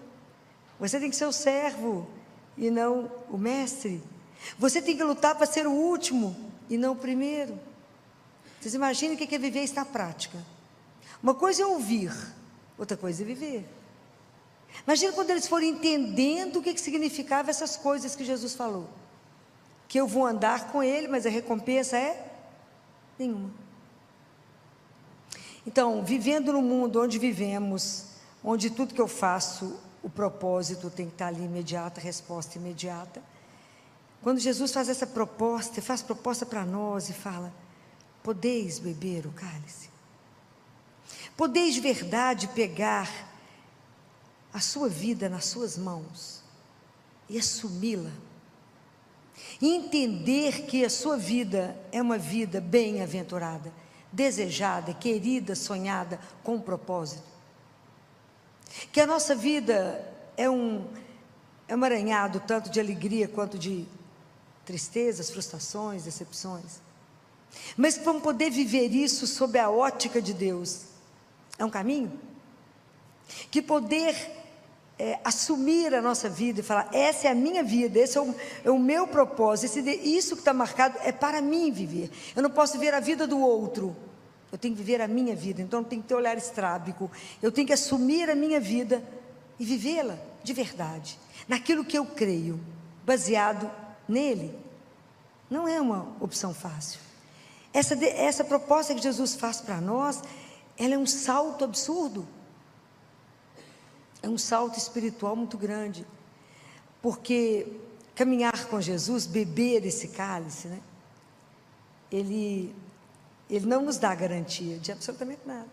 Você tem que ser o servo e não o mestre. Você tem que lutar para ser o último e não o primeiro. Vocês imaginem o que é viver isso na prática. Uma coisa é ouvir, outra coisa é viver. Imagina quando eles foram entendendo o que significava essas coisas que Jesus falou. Que eu vou andar com ele, mas a recompensa é nenhuma. Então, vivendo no mundo onde vivemos, onde tudo que eu faço, o propósito tem que estar ali imediata, resposta imediata. Quando Jesus faz essa proposta, faz proposta para nós e fala: podeis beber o cálice? Podeis de verdade pegar a sua vida nas suas mãos e assumi-la? E entender que a sua vida é uma vida bem-aventurada, desejada, querida, sonhada, com um propósito. Que a nossa vida é um emaranhado tanto de alegria quanto de tristezas, frustrações, decepções. Mas vamos poder viver isso sob a ótica de Deus. É um caminho? Que poder assumir a nossa vida e falar: essa é a minha vida, esse é o meu propósito, isso que está marcado é para mim viver. Eu não posso viver a vida do outro, eu tenho que viver a minha vida. Então não tem que ter olhar estrábico, eu tenho que assumir a minha vida e vivê-la de verdade, naquilo que eu creio, baseado nele. Não é uma opção fácil. Essa proposta que Jesus faz para nós, ela é um salto absurdo. É um salto espiritual muito grande, porque caminhar com Jesus, beber esse cálice, né? Ele não nos dá garantia de absolutamente nada.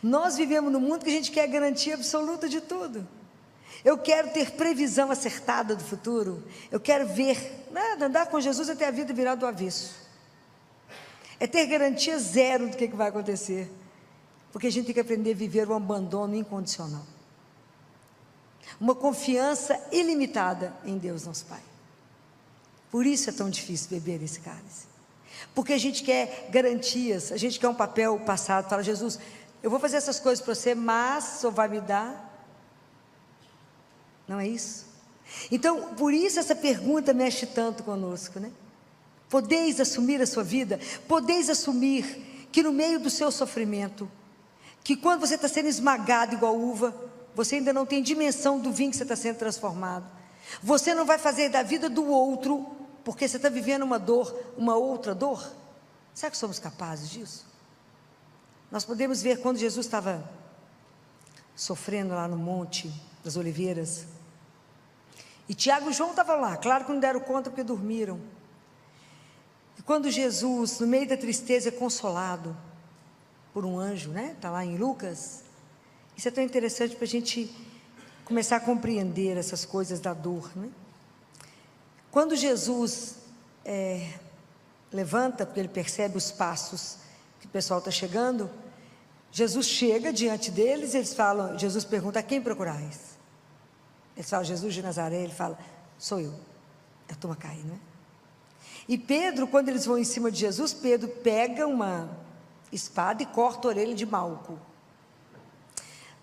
Nós vivemos num mundo que a gente quer garantia absoluta de tudo. Eu quero ter previsão acertada do futuro, eu quero ver, andar com Jesus é ter a vida virada do avesso, é ter garantia zero do que vai acontecer, porque a gente tem que aprender a viver o abandono incondicional. Uma confiança ilimitada em Deus nosso Pai. Por isso é tão difícil beber esse cálice, porque a gente quer garantias, a gente quer um papel passado. Fala: Jesus, eu vou fazer essas coisas para você, mas só vai me dar. Não é isso? Então, por isso essa pergunta mexe tanto conosco, né? Podeis assumir a sua vida? Podeis assumir que no meio do seu sofrimento, que quando você está sendo esmagado igual uva, você ainda não tem dimensão do vinho que você está sendo transformado. Você não vai fazer da vida do outro, porque você está vivendo uma dor, uma outra dor. Será que somos capazes disso? Nós podemos ver quando Jesus estava sofrendo lá no Monte das Oliveiras, e Tiago e João estavam lá, claro que não deram conta porque dormiram. E quando Jesus, no meio da tristeza, é consolado por um anjo, né? Está lá em Lucas. Isso é tão interessante para a gente começar a compreender essas coisas da dor, né? Quando Jesus levanta, porque ele percebe os passos que o pessoal está chegando, Jesus chega diante deles, eles falam, Jesus pergunta: a quem procurais? Eles falam: Jesus de Nazaré. Ele fala: sou eu. É a turma cair, não é? E Pedro, quando eles vão em cima de Jesus, Pedro pega uma espada e corta a orelha de Malco.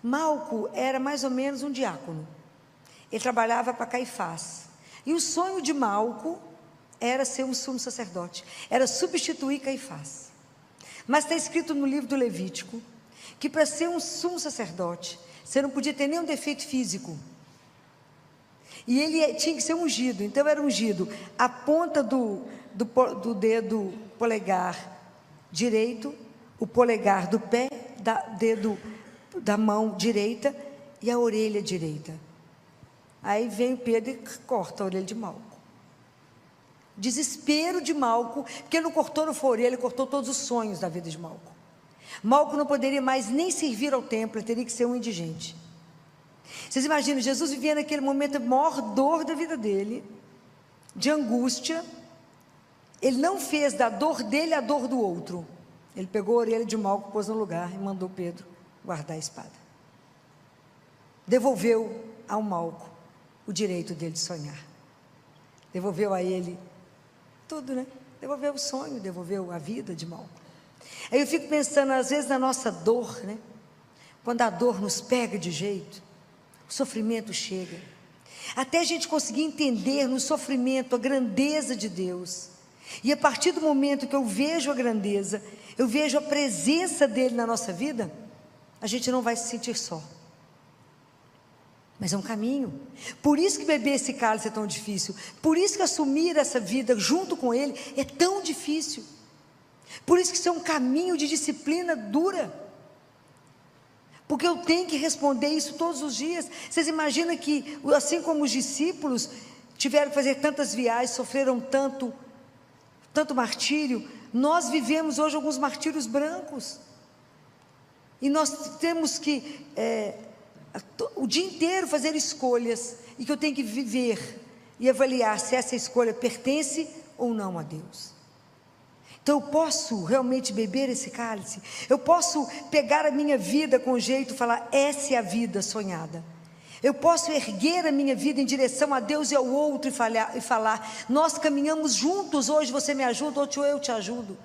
Malco era mais ou menos um diácono, ele trabalhava para Caifás, e o sonho de Malco era ser um sumo sacerdote, era substituir Caifás. Mas está escrito no livro do Levítico, que para ser um sumo sacerdote, você não podia ter nenhum defeito físico. E ele tinha que ser ungido, então era ungido a ponta do dedo polegar direito, o polegar do pé, dedo da mão direita e a orelha direita. Aí vem o Pedro e corta a orelha de Malco. Desespero de Malco, porque ele não cortou a orelha, ele cortou todos os sonhos da vida de Malco. Malco não poderia mais nem servir ao templo, ele teria que ser um indigente. Vocês imaginam, Jesus vivia naquele momento a maior dor da vida dele, de angústia. Ele não fez da dor dele a dor do outro. Ele pegou a orelha de Malco, pôs no lugar e mandou Pedro guardar a espada. Devolveu ao Malco o direito dele de sonhar. Devolveu a ele tudo, né? Devolveu o sonho, devolveu a vida de Malco. Aí eu fico pensando, às vezes, na nossa dor, né? Quando a dor nos pega de jeito, o sofrimento chega, até a gente conseguir entender no sofrimento a grandeza de Deus, e a partir do momento que eu vejo a grandeza, eu vejo a presença dEle na nossa vida, a gente não vai se sentir só, mas é um caminho. Por isso que beber esse cálice é tão difícil, por isso que assumir essa vida junto com Ele é tão difícil, por isso que isso é um caminho de disciplina dura, porque eu tenho que responder isso todos os dias. Vocês imaginam que, assim como os discípulos tiveram que fazer tantas viagens, sofreram tanto martírio, nós vivemos hoje alguns martírios brancos, e nós temos que, o dia inteiro fazer escolhas, e que eu tenho que viver, e avaliar se essa escolha pertence ou não a Deus. Então eu posso realmente beber esse cálice, eu posso pegar a minha vida com jeito e falar, essa é a vida sonhada. Eu posso erguer a minha vida em direção a Deus e ao outro e falar, nós caminhamos juntos, hoje você me ajuda, hoje eu te ajudo.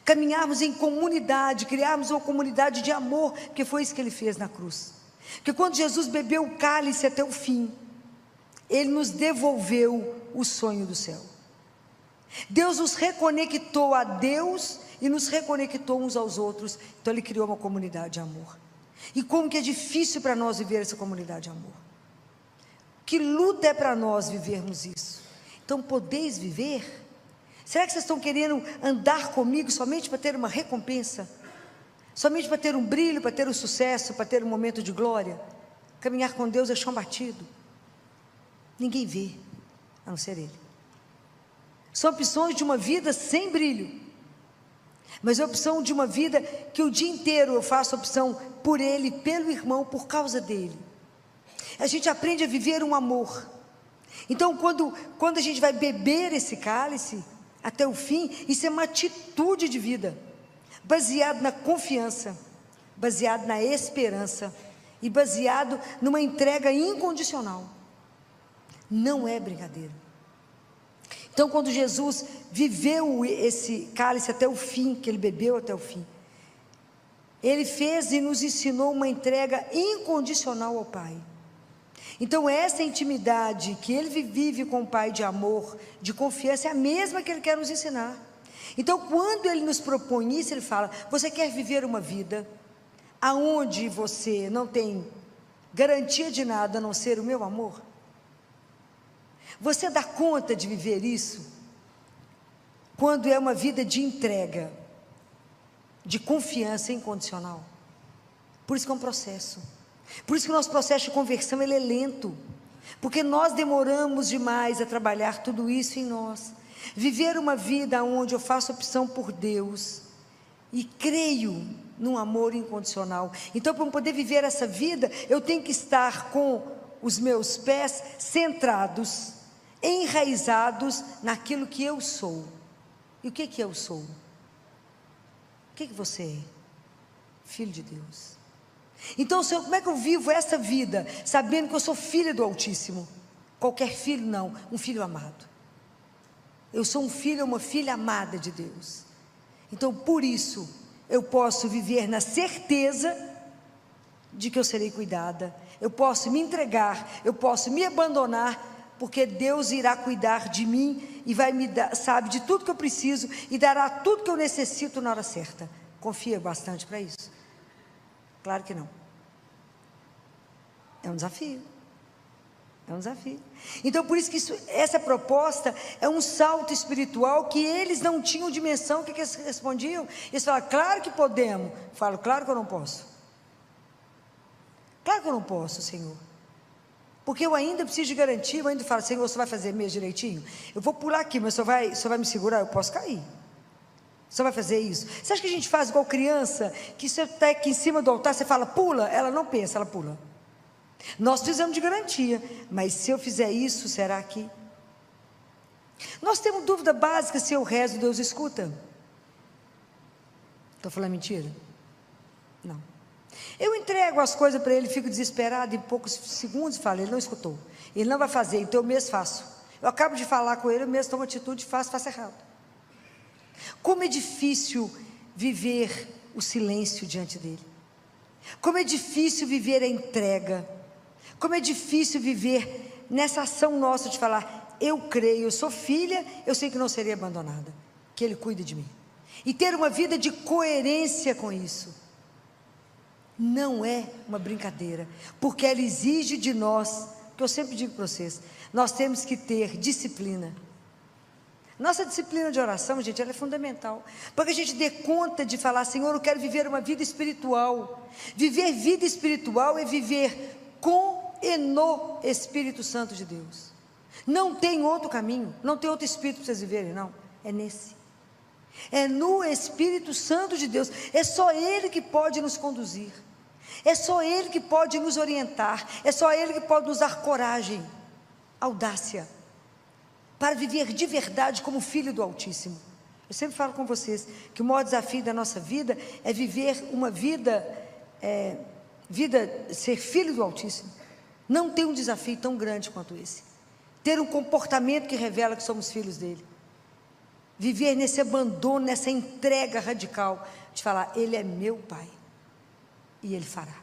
Caminharmos em comunidade, criarmos uma comunidade de amor, porque foi isso que Ele fez na cruz. Porque quando Jesus bebeu o cálice até o fim, Ele nos devolveu o sonho do céu. Deus nos reconectou a Deus e nos reconectou uns aos outros. Então Ele criou uma comunidade de amor. E como que é difícil para nós viver essa comunidade de amor. Que luta é para nós vivermos isso. Então, podeis viver? Será que vocês estão querendo andar comigo somente para ter uma recompensa? Somente para ter um brilho, para ter um sucesso, para ter um momento de glória? Caminhar com Deus é chão batido. Ninguém vê, a não ser Ele. São opções de uma vida sem brilho, mas é a opção de uma vida que o dia inteiro eu faço opção por Ele, pelo irmão, por causa dEle. A gente aprende a viver um amor. Então quando a gente vai beber esse cálice até o fim, isso é uma atitude de vida, baseado na confiança, baseado na esperança e baseado numa entrega incondicional. Não é brincadeira. Então quando Jesus viveu esse cálice até o fim, que Ele bebeu até o fim, Ele fez e nos ensinou uma entrega incondicional ao Pai. Então essa intimidade que Ele vive com o Pai de amor, de confiança, é a mesma que Ele quer nos ensinar. Então quando Ele nos propõe isso, Ele fala, você quer viver uma vida aonde você não tem garantia de nada a não ser o meu amor? Você dá conta de viver isso? Quando é uma vida de entrega, de confiança incondicional. Por isso que é um processo. Por isso que o nosso processo de conversão ele é lento. Porque nós demoramos demais a trabalhar tudo isso em nós. Viver uma vida onde eu faço opção por Deus e creio num amor incondicional. Então, para eu poder viver essa vida, eu tenho que estar com os meus pés centrados, enraizados naquilo que eu sou. E o que que eu sou? O que que você é? Filho de Deus. Então, Senhor, como é que eu vivo essa vida, sabendo que eu sou filha do Altíssimo? Qualquer filho não, um filho amado. Eu sou um filho, uma filha amada de Deus. Então, por isso, eu posso viver na certeza de que eu serei cuidada. Eu posso me entregar, eu posso me abandonar, porque Deus irá cuidar de mim e vai me dar, sabe, de tudo que eu preciso e dará tudo que eu necessito na hora certa. confia bastante para isso? Claro que não. É um desafio. É um desafio. Então, por isso que essa proposta é um salto espiritual que eles não tinham dimensão. O que eles respondiam? Eles falaram, claro que podemos. Eu falo, claro que eu não posso. Claro que eu não posso, Senhor. Porque eu ainda preciso de garantia. Eu ainda falo, Senhor, você vai fazer mesmo direitinho? Eu vou pular aqui, mas o senhor vai me segurar? Eu posso cair. O senhor vai fazer isso? Você acha que a gente faz igual criança, que você está aqui em cima do altar, você fala, pula? Ela não pensa, ela pula. Nós precisamos de garantia, mas se eu fizer isso, será que? Nós temos dúvida básica, se eu rezo, Deus escuta? Estou falando mentira? Não. Eu entrego as coisas para ele, fico desesperado, em poucos segundos falo, ele não escutou, ele não vai fazer, então eu mesmo faço. Eu acabo de falar com ele, eu mesmo tomo atitude, faço errado. Como é difícil viver o silêncio diante dele. Como é difícil viver a entrega. Como é difícil viver nessa ação nossa de falar, eu creio, eu sou filha, eu sei que não serei abandonada, que Ele cuida de mim. E ter uma vida de coerência com isso. Não é uma brincadeira, porque ela exige de nós, que eu sempre digo para vocês, nós temos que ter disciplina. Nossa disciplina de oração, gente, ela é fundamental, para que a gente dê conta de falar, Senhor, eu quero viver uma vida espiritual. Viver vida espiritual é viver com e no Espírito Santo de Deus. Não tem outro caminho, não tem outro Espírito para vocês viverem, não, é nesse. É no Espírito Santo de Deus, é só Ele que pode nos conduzir, é só Ele que pode nos orientar, é só Ele que pode nos dar coragem, audácia, para viver de verdade como filho do Altíssimo. Eu sempre falo com vocês, que o maior desafio da nossa vida, é viver uma vida, ser filho do Altíssimo. Não tem um desafio tão grande quanto esse, ter um comportamento que revela que somos filhos dele, viver nesse abandono, nessa entrega radical, de falar, Ele é meu Pai, e Ele fará.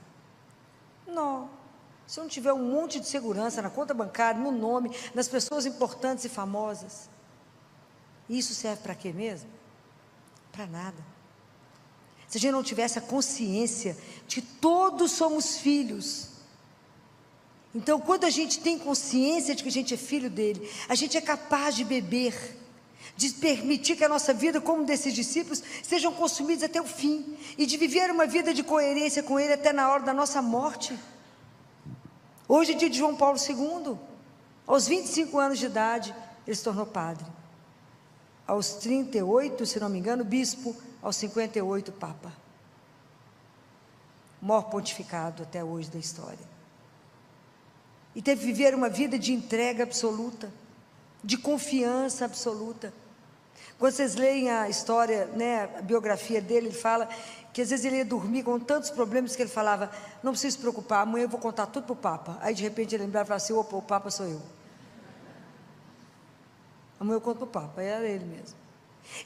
Não, se eu não tiver um monte de segurança na conta bancária, no nome, nas pessoas importantes e famosas, isso serve para quê mesmo? Para nada. Se a gente não tiver essa consciência de que todos somos filhos, então quando a gente tem consciência de que a gente é filho dele, a gente é capaz de beber, de permitir que a nossa vida, como desses discípulos, sejam consumidos até o fim, e de viver uma vida de coerência com ele até na hora da nossa morte. Hoje é dia de João Paulo II, aos 25 anos de idade, ele se tornou padre, aos 38, se não me engano, bispo, aos 58, papa, o maior pontificado até hoje da história, e teve que viver uma vida de entrega absoluta, de confiança absoluta. Quando vocês leem a história, né, a biografia dele, ele fala que às vezes ele ia dormir com tantos problemas que ele falava, não precisa se preocupar, amanhã eu vou contar tudo para o Papa. Aí de repente ele lembrava e falava assim, opa, o Papa sou eu. Amanhã eu conto para o Papa, era ele mesmo.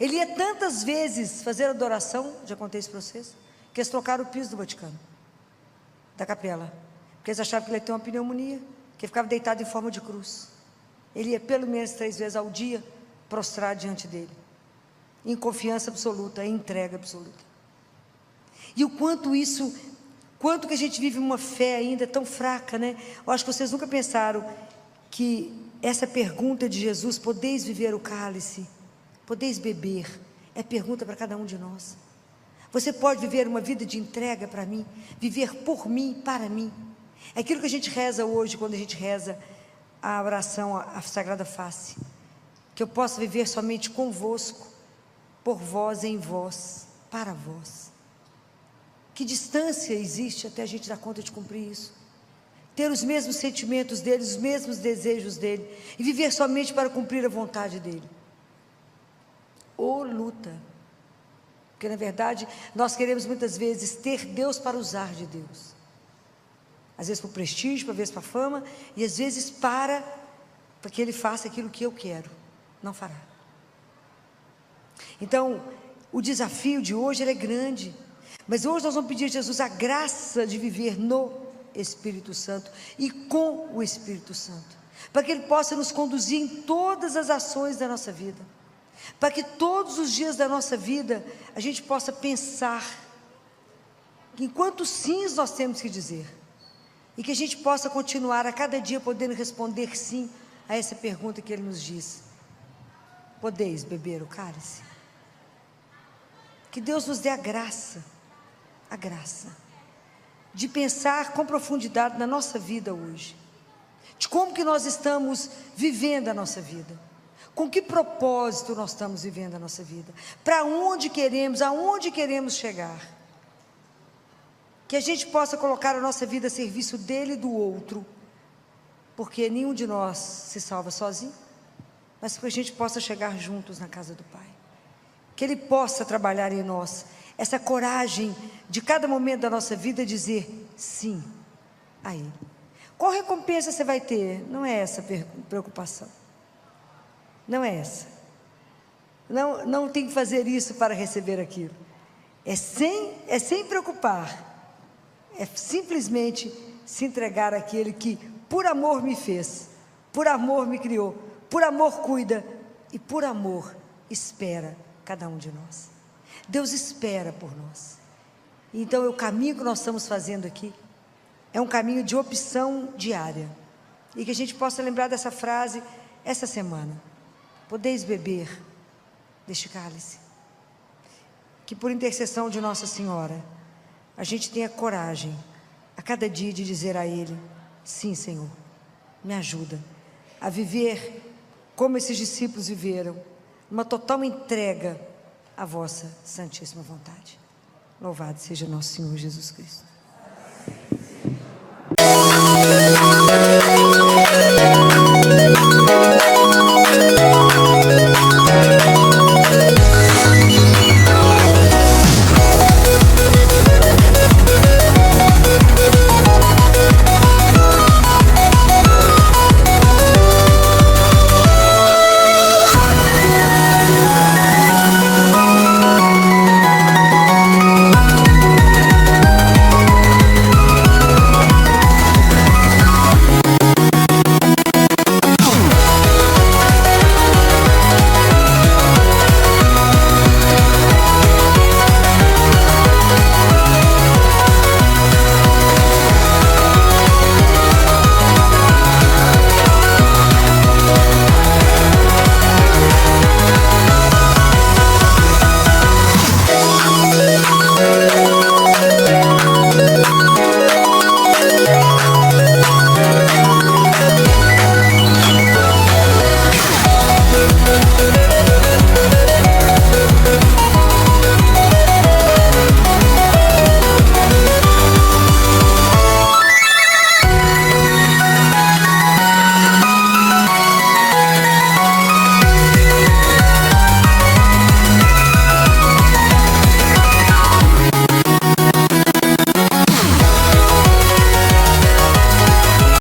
Ele ia tantas vezes fazer adoração, já contei isso para vocês, que eles trocaram o piso do Vaticano, da capela, porque eles achavam que ele ia ter uma pneumonia, que ele ficava deitado em forma de cruz. Ele ia pelo menos 3 vezes ao dia prostrar diante dele, em confiança absoluta, em entrega absoluta. E o quanto que a gente vive uma fé ainda tão fraca, né? Eu acho que vocês nunca pensaram que essa pergunta de Jesus, podeis viver o cálice, podeis beber, é pergunta para cada um de nós. Você pode viver uma vida de entrega para mim, viver por mim, para mim. É aquilo que a gente reza hoje, quando a gente reza a oração, a Sagrada Face, que eu possa viver somente convosco, por vós, em vós, para vós. Que distância existe até a gente dar conta de cumprir isso? Ter os mesmos sentimentos dele, os mesmos desejos dele, e viver somente para cumprir a vontade dele. Ou luta, porque na verdade nós queremos muitas vezes ter Deus para usar de Deus, às vezes por prestígio, às vezes para fama, e às vezes para que ele faça aquilo que eu quero, não fará. Então o desafio de hoje ele é grande, mas hoje nós vamos pedir a Jesus a graça de viver no Espírito Santo e com o Espírito Santo, para que Ele possa nos conduzir em todas as ações da nossa vida, para que todos os dias da nossa vida a gente possa pensar em quantos sims nós temos que dizer, e que a gente possa continuar a cada dia podendo responder sim a essa pergunta que Ele nos diz: podeis beber o cálice? Que Deus nos dê a graça de pensar com profundidade na nossa vida hoje, de como que nós estamos vivendo a nossa vida, com que propósito nós estamos vivendo a nossa vida, para onde queremos, aonde queremos chegar, que a gente possa colocar a nossa vida a serviço dele e do outro, porque nenhum de nós se salva sozinho, mas que a gente possa chegar juntos na casa do Pai, que Ele possa trabalhar em nós essa coragem de cada momento da nossa vida dizer sim a Ele. Qual recompensa você vai ter? Não é essa preocupação, não é essa, não tem que fazer isso para receber aquilo, é sem preocupar, é simplesmente se entregar àquele que por amor me fez, por amor me criou, por amor cuida e por amor espera cada um de nós. Deus espera por nós. Então o caminho que nós estamos fazendo aqui é um caminho de opção diária, e que a gente possa lembrar dessa frase essa semana: podeis beber deste cálice. Que por intercessão de Nossa Senhora a gente tenha coragem a cada dia de dizer a Ele: sim, Senhor, me ajuda a viver como esses discípulos viveram, uma total entrega à vossa santíssima vontade. Louvado seja nosso Senhor Jesus Cristo.